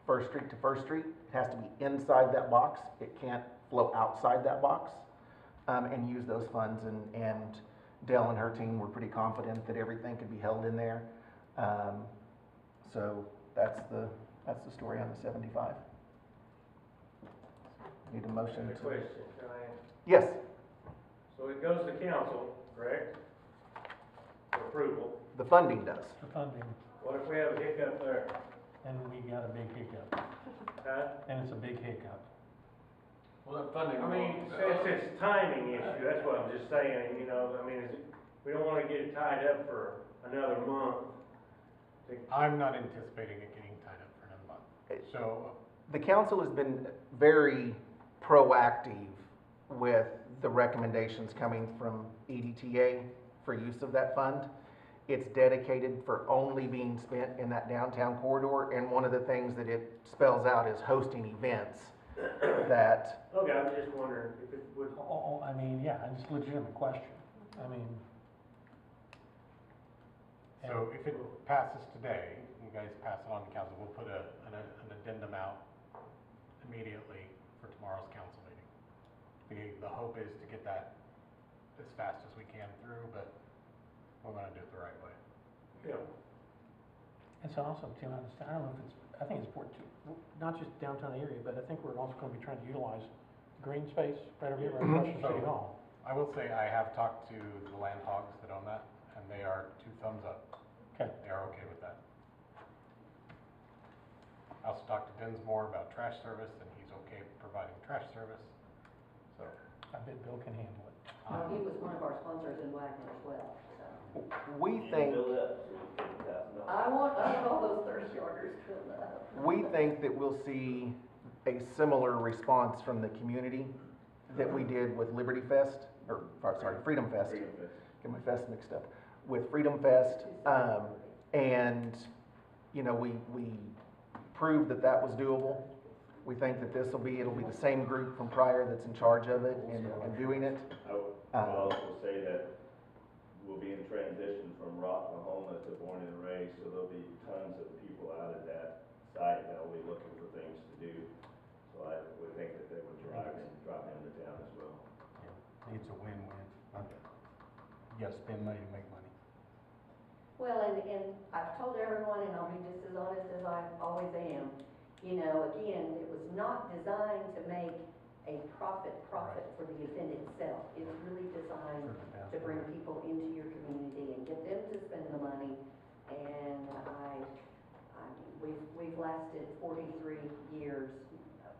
First Street to First Street, it has to be inside that box. It can't flow outside that box, and use those funds. And Dell and her team were pretty confident that everything could be held in there. So that's the story on the 75. Need a motion A to... question, can I ask? Yes. So it goes to council, correct? For approval. The funding does. The funding, What if we have a hiccup there? and we got a big hiccup, Huh? and it's a big hiccup. I mean, since it's timing issue, that's what I'm just saying, we don't wanna get it tied up for another month. I'm not anticipating it getting tied up for another month. So, The council has been very proactive with the recommendations coming from EDTA for use of that fund. It's dedicated for only being spent in that downtown corridor, and one of the things that it spells out is hosting events that... Okay, I'm just wondering if it would, I mean, yeah, it's a legitimate question. I mean, so if it passes today, you guys pass it on to council, we'll put an addendum out immediately for tomorrow's council meeting. The hope is to get that as fast as we can through, but we're gonna do it the right way. yeah. it's also, Tim, I don't know if I think it's important to, not just downtown area, but I think we're also gonna be trying to utilize the green space right over here, right across from City Hall. I will say, I have talked to the land hogs that own that, and they are 2 thumbs up. Okay. They are okay with that. I also talked to Dinsmore about trash service, and he's okay providing trash service, so. I bet Bill can handle it. Well, he was one of our sponsors in Wagner as well, so. We think I want all those thirst yarders filled up. We think that we'll see a similar response from the community that we did with Liberty Fest, Freedom Fest. Get my fest mixed up. With Freedom Fest, and, we proved that was doable. We think that it'll be the same group from Pryor that's in charge of it and doing it. I would also say that we'll be in transition from Oklahoma to Born and Raised, so there'll be tons of people out at that site that will be looking for things to do. So I would think that they would drop into town as well. It's a win-win. You gotta spend money to make money. Well, and I've told everyone, and I'll be just as honest as I always am, you know, again, it was not designed to make a profit for the event itself. It's really designed to bring people into your community and get them to spend the money. And we've lasted 43 years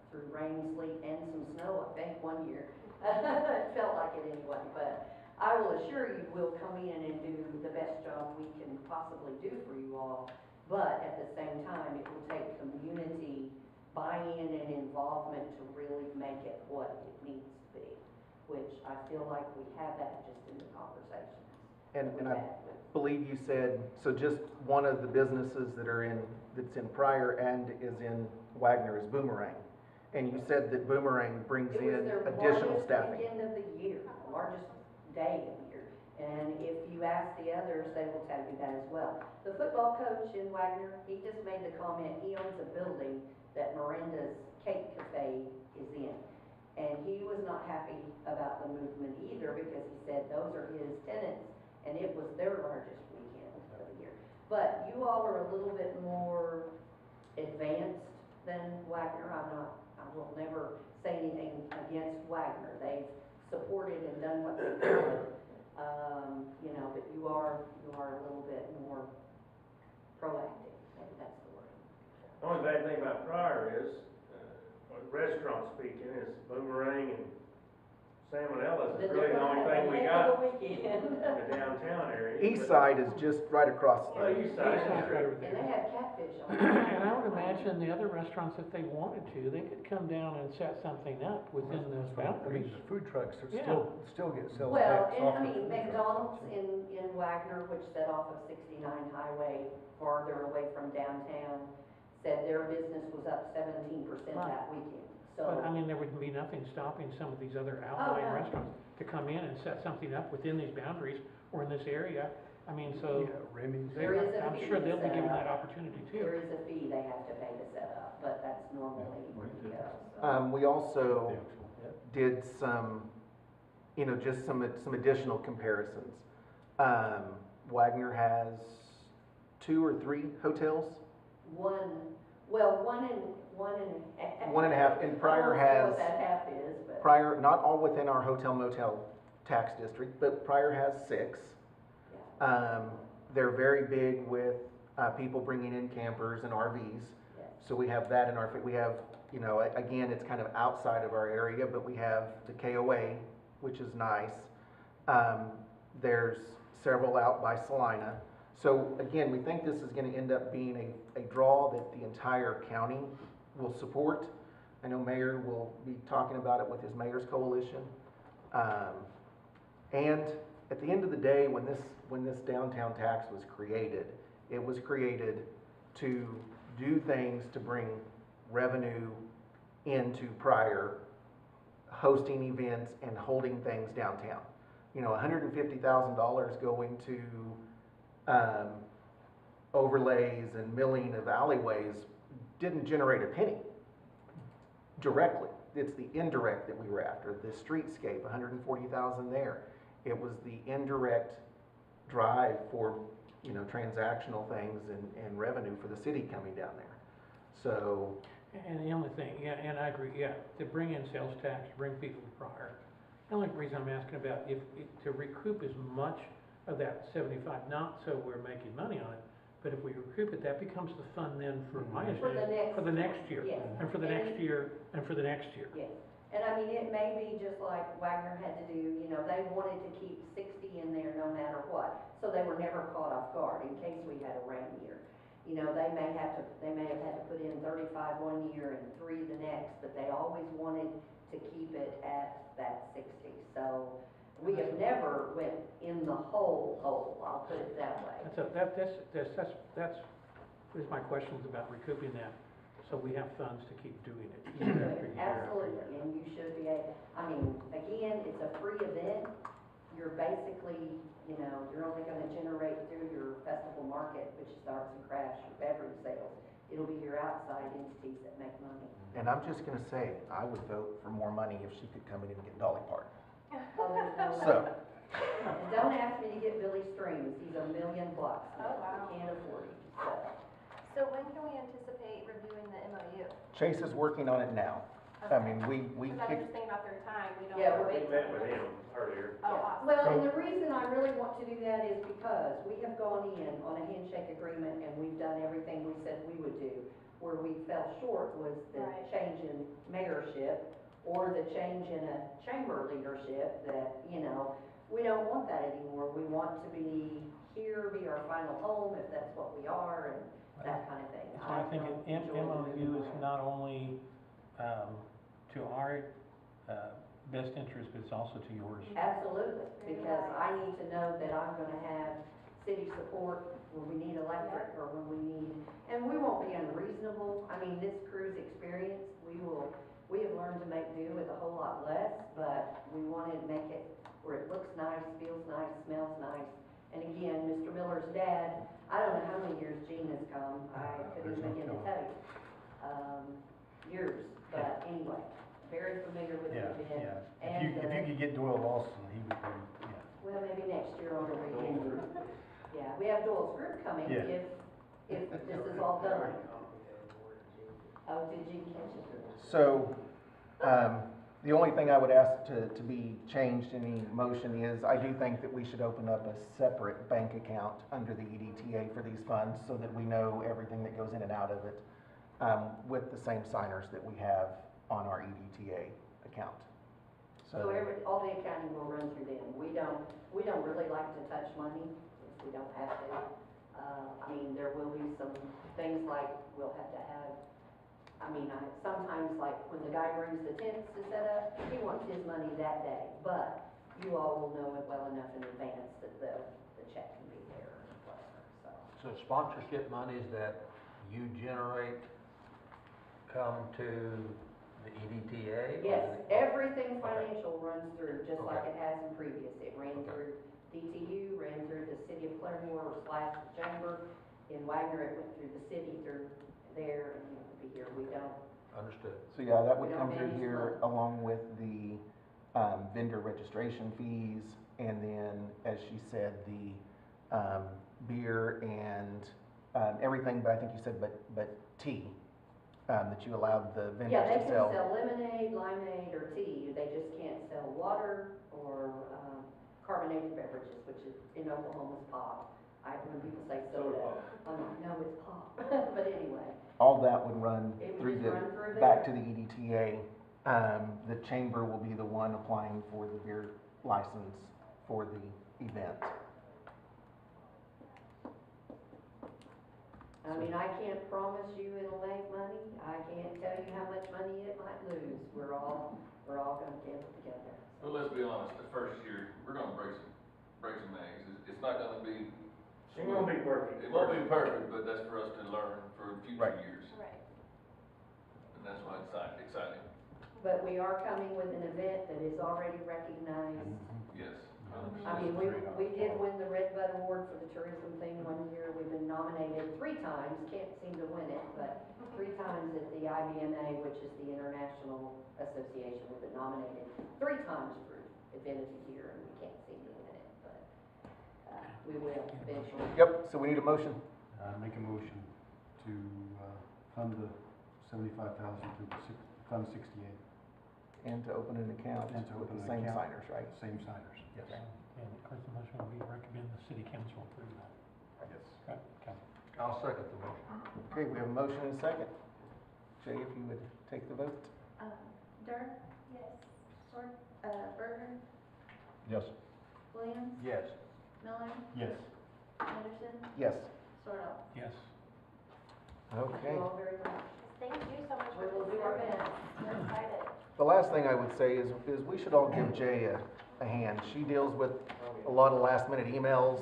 through rain, sleet, and some snow, I think, one year. It felt like it anyway, but I will assure you, we'll come in and do the best job we can possibly do for you all. But at the same time, it will take community buy-in and involvement to really make it what it needs to be, which I feel like we have that just in the conversations. And we've I had with- believe you said, so just one of the businesses that's in Pryor and is in Wagner is Boomerang. And you said that Boomerang brings It was in their additional largest staffing. weekend of the year, largest day of the year. And if you ask the others, they will tell you that as well. The football coach in Wagner, he just made the comment, he owns a building that Miranda's Cake Cafe is in. And he was not happy about the movement either, because he said those are his tenants, and it was their largest weekend of the year. But you all are a little bit more advanced than Wagner. I will never say anything against Wagner. They've supported and done what they've done. You know, but you are a little bit more proactive. Maybe that's the word. The only bad thing about Pryor is, restaurant speaking, is Boomerang and Salmonella's is really the only thing we got in the downtown area. East side is just right across Well, the, east side is Right great. over And there. they have catfish on And I would imagine the other restaurants, if they wanted to, they could come down and set something up within those boundaries. Food trucks Yeah. still get sales Well, tax and off I the mean, food trucks. McDonald's in Wagner, which set off of 69 Highway, farther away from downtown, said their business was up 17% that weekend. So, But I mean, there would be nothing stopping some of these other Oh, outlying no. restaurants to come in and set something up within these boundaries or in this area. I mean, so Yeah, Remy's. There is a I'm fee sure they'll be set given up. that opportunity there too. is a fee they have to pay to set up, but that's normally where you go. So. we also did some, you know, just some additional comparisons. Wagner has 2 or 3 hotels. One One and a half, and Pryor I don't know has, what that half is, but. Pryor, not all within our hotel motel tax district, but Pryor has 6. Yeah. They're very big with, people bringing in campers and RVs. Yes. So we have that in our, we have, you know, again, it's kind of outside of our area, but we have the KOA, which is nice. There's several out by Salina. So again, we think this is gonna end up being a draw that the entire county will support. I know Mayor will be talking about it with his Mayor's Coalition. And at the end of the day, when this downtown tax was created, it was created to do things to bring revenue into Pryor, hosting events and holding things downtown. You know, $150,000 going to overlays and milling of alleyways didn't generate a penny directly. It's the indirect that we were after. The streetscape, 140,000 there. It was the indirect drive for, you know, transactional things and revenue for the city coming down there. So, And the only thing, yeah, and I agree, yeah, to bring in sales tax, bring people to Pryor. The only reason I'm asking about to recoup as much of that 75, not so we're making money on it, but if we recoup it, that becomes the fund then for my understanding, for the next year. Yes. And for the next year, and for the next year. Yes, and I mean, it may be just like Wagner had to do, you know, they wanted to keep 60 in there no matter what, so they were never caught off guard in case we had a rain year. You know, they may have had to put in 35 one year and 3 the next, but they always wanted to keep it at that 60. So we have never went in the hole, I'll put it that way. That's my questions about recouping that, so we have funds to keep doing it year after year after Absolutely, year. and you should be able, I mean, again, it's a free event. You're basically, you know, you're only gonna generate through your festival market, which is the arts and crafts, your beverage sales. It'll be your outside entities that make money. and I'm just gonna say, I would vote for more money if she could come in and get Dolly Parton. Oh, there's no way. So, And don't ask me to get Billy Streams, he's $1 million bucks. Oh, wow. Can't afford him, so. So when can we anticipate reviewing the MOU? Chase is working on it now. I mean, we Because I was kicked, just thinking about their time, we don't Yeah, wanna we wait. We met till with the- him earlier. Oh, Yeah. awesome. Well, and the reason I really want to do that is because we have gone in on a handshake agreement and we've done everything we said we would do. Where we fell short was the Right. change in mayorship or the change in a chamber leadership that, you know, we don't want that anymore. We want to be here, be our final home, if that's what we are, and that kind of thing. That's why I think don't an enjoy moving MOU is around. not only, to our, best interest, but it's also to yours. Absolutely, because I need to know that I'm gonna have city support when we need electric or when we need, and we won't be unreasonable. I mean, this crew's experience, we have learned to make do with a whole lot less, but we want to make it where it looks nice, feels nice, smells nice. And again, Mr. Miller's dad, I don't know how many years Gene has come, I couldn't even begin to tell you. Years, but anyway, very familiar with the Yeah, event. yeah. And, If you could get Doyle Lawson, he would be, yeah. well, maybe next year on the weekend. Yeah, we have Doyle's group coming Yeah. if this is all done. Oh, did you catch it? so, the only thing I would ask to be changed in the motion is, I do think that we should open up a separate bank account under the EDTA for these funds, so that we know everything that goes in and out of it, with the same signers that we have on our EDTA account. So all the accounting will run through them. We don't really like to touch money, if we don't have to. I mean, there will be some things like we'll have to have, sometimes like when the guy brings the tents to set up, he wants his money that day. But you all will know it well enough in advance that the check can be there or whatever, so. So sponsorship monies that you generate come to the EDTA? or Yes, the- everything Okay. financial runs through, just like Okay. it has in previous. It ran Okay. through DTU, ran through the city of Claremore / the chamber. In Wagner, it went through the city, through there, and it would be here. We don't, Understood. So yeah, that would We come don't through manage here money. along with the, vendor registration fees, and then, as she said, the, beer and, everything, but I think you said, but tea, that you allowed the vendors yeah, they to can sell. sell lemonade, limeade, or tea. They just can't sell water or, carbonated beverages, which is, in Oklahoma is pop. When people say soda, I'm like, no, it's pop. But anyway, All that would run it through would just run through there. back to the EDTA. The chamber will be the one applying for the beer license for the event. I mean, I can't promise you it'll make money. I can't tell you how much money it might lose. We're all gonna get it together. Well, let's be honest, the first year, we're gonna break some eggs. It's not gonna be. It won't be perfect. It won't be perfect, but that's for us to learn for future Right. years, Right. and that's why it's exciting, But we are coming with an event that is already recognized. yes. I mean, we did win the Red Bud Award for the tourism thing one year. We've been nominated 3 times, can't seem to win it, but 3 times at the IBMA, which is the International Association. We've been nominated 3 times for event of the year, and we can't seem to win it, but, we will eventually. Yep, so we need a motion. Make a motion to, fund the 75,000 to Fund 68. And to open an account And to with open the an same account. signers, right? Same signers, yes. And of course, the motion will be recommend the city council approve that. Yes. Right, okay. I'll second the motion. Okay, we have a motion and a second. Jay, if you would take the vote. Dirk, Yes. Berger, Yes. Williams, Yes. Miller, Yes. Anderson, Yes. Sorrell. Yes. Thank Okay. you all very much. Thank you so much We for will do our considering best. us. We're excited. The last thing I would say is we should all give Jay a hand. She deals with a lot of last minute emails,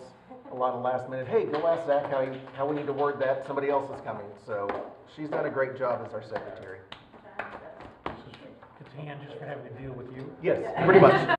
a lot of last minute, hey, go ask Zach how we need to word that, somebody else is coming. So she's done a great job as our secretary. It's a hand just for having to deal with you. Yes, pretty much.